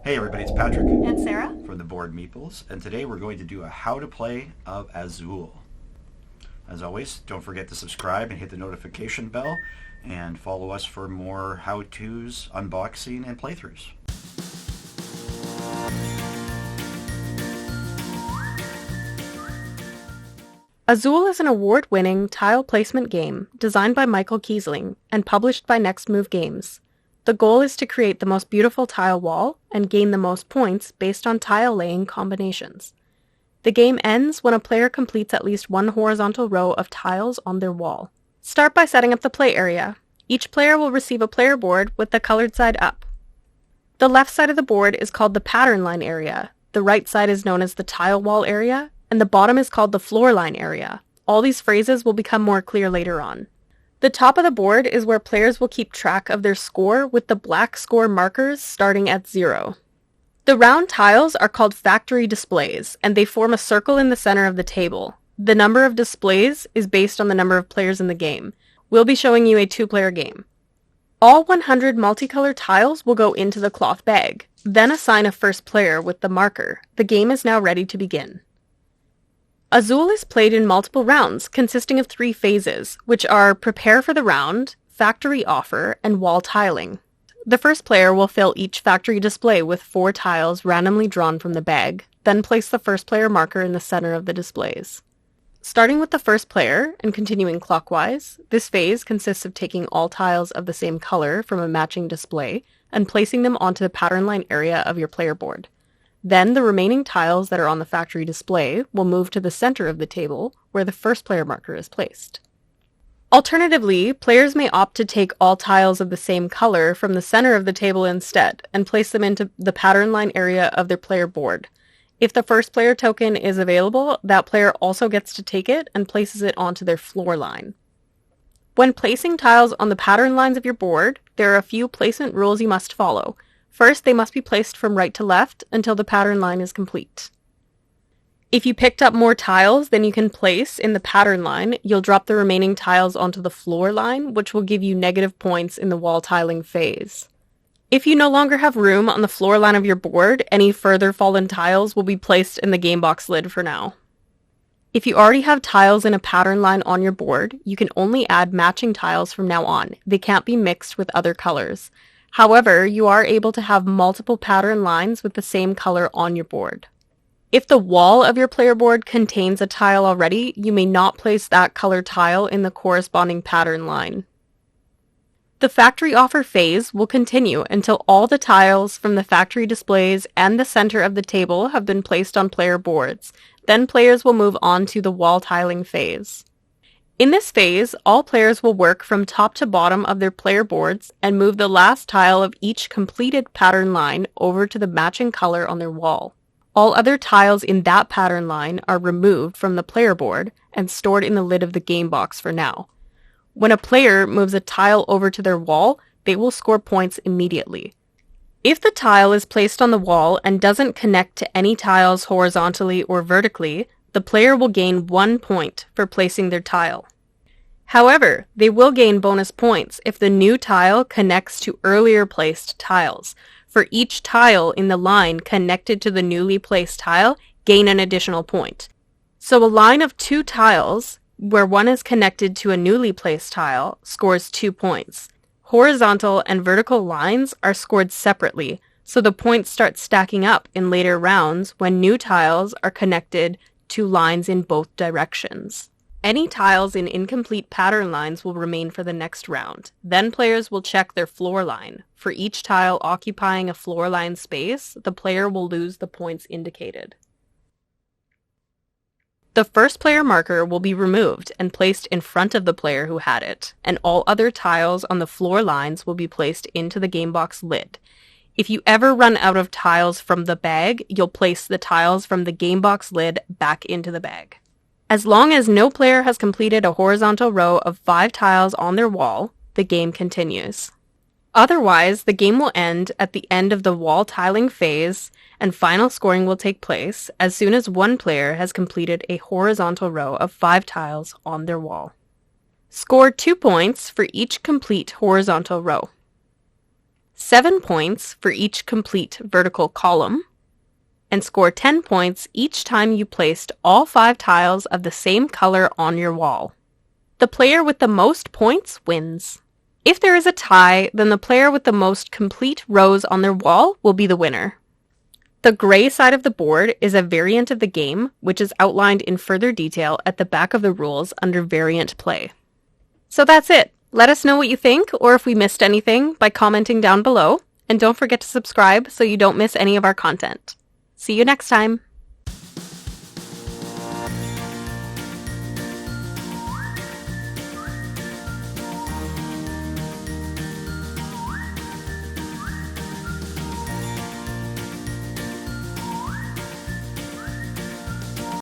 Hey everybody, it's Patrick And Sarah? from the board Meeples, and today we're going to do a how to play of Azul. As always, don't forget to subscribe and hit the notification bell, and follow us for more how-tos, unboxing, and playthroughs. Azul is an award-winning tile placement game designed by Michael Kiesling and published by Next Move Games. The goal is to create the most beautiful tile wall and gain the most points based on tile laying combinations. The game ends when a player completes at least one horizontal row of tiles on their wall. Start by setting up the play area. Each player will receive a player board with the colored side up. The left side of the board is called the pattern line area, the right side is known as the tile wall area, and the bottom is called the floor line area. All these phrases will become more clear later on. The top of the board is where players will keep track of their score with the black score markers starting at 0. The round tiles are called factory displays, and they form a circle in the center of the table. The number of displays is based on the number of players in the game. We'll be showing you a 2-player game. All 100 multicolored tiles will go into the cloth bag, then assign a first player with the marker. The game is now ready to begin. Azul is played in multiple rounds, consisting of 3 phases, which are prepare for the round, factory offer, and wall tiling. The first player will fill each factory display with 4 tiles randomly drawn from the bag, then place the first player marker in the center of the displays. Starting with the first player and continuing clockwise, this phase consists of taking all tiles of the same color from a matching display and placing them onto the pattern line area of your player board. Then the remaining tiles that are on the factory display will move to the center of the table where the first player marker is placed. Alternatively, players may opt to take all tiles of the same color from the center of the table instead and place them into the pattern line area of their player board. If the first player token is available, that player also gets to take it and places it onto their floor line. When placing tiles on the pattern lines of your board, there are a few placement rules you must follow. First, they must be placed from right to left until the pattern line is complete. If you picked up more tiles than you can place in the pattern line, you'll drop the remaining tiles onto the floor line, which will give you negative points in the wall tiling phase. If you no longer have room on the floor line of your board, any further fallen tiles will be placed in the game box lid for now. If you already have tiles in a pattern line on your board, you can only add matching tiles from now on. They can't be mixed with other colors. However, you are able to have multiple pattern lines with the same color on your board. If the wall of your player board contains a tile already, you may not place that color tile in the corresponding pattern line. The factory offer phase will continue until all the tiles from the factory displays and the center of the table have been placed on player boards. Then players will move on to the wall tiling phase. In this phase, all players will work from top to bottom of their player boards and move the last tile of each completed pattern line over to the matching color on their wall. All other tiles in that pattern line are removed from the player board and stored in the lid of the game box for now. When a player moves a tile over to their wall, they will score points immediately. If the tile is placed on the wall and doesn't connect to any tiles horizontally or vertically, the player will gain 1 point for placing their tile. However, they will gain bonus points if the new tile connects to earlier placed tiles. For each tile in the line connected to the newly placed tile, gain an additional point. So a line of 2 tiles, where one is connected to a newly placed tile, scores 2 points. Horizontal and vertical lines are scored separately, so the points start stacking up in later rounds when new tiles are connected to lines in both directions. Any tiles in incomplete pattern lines will remain for the next round. Then players will check their floor line. For each tile occupying a floor line space, the player will lose the points indicated. The first player marker will be removed and placed in front of the player who had it, and all other tiles on the floor lines will be placed into the game box lid. If you ever run out of tiles from the bag, you'll place the tiles from the game box lid back into the bag. As long as no player has completed a horizontal row of 5 tiles on their wall, the game continues. Otherwise, the game will end at the end of the wall tiling phase, and final scoring will take place as soon as one player has completed a horizontal row of 5 tiles on their wall. Score 2 points for each complete horizontal row. 7 points for each complete vertical column, and score 10 points each time you placed all 5 tiles of the same color on your wall. The player with the most points wins. If there is a tie, then the player with the most complete rows on their wall will be the winner. The gray side of the board is a variant of the game, which is outlined in further detail at the back of the rules under Variant Play. So that's it. Let us know what you think, or if we missed anything, by commenting down below, and don't forget to subscribe so you don't miss any of our content. See you next time!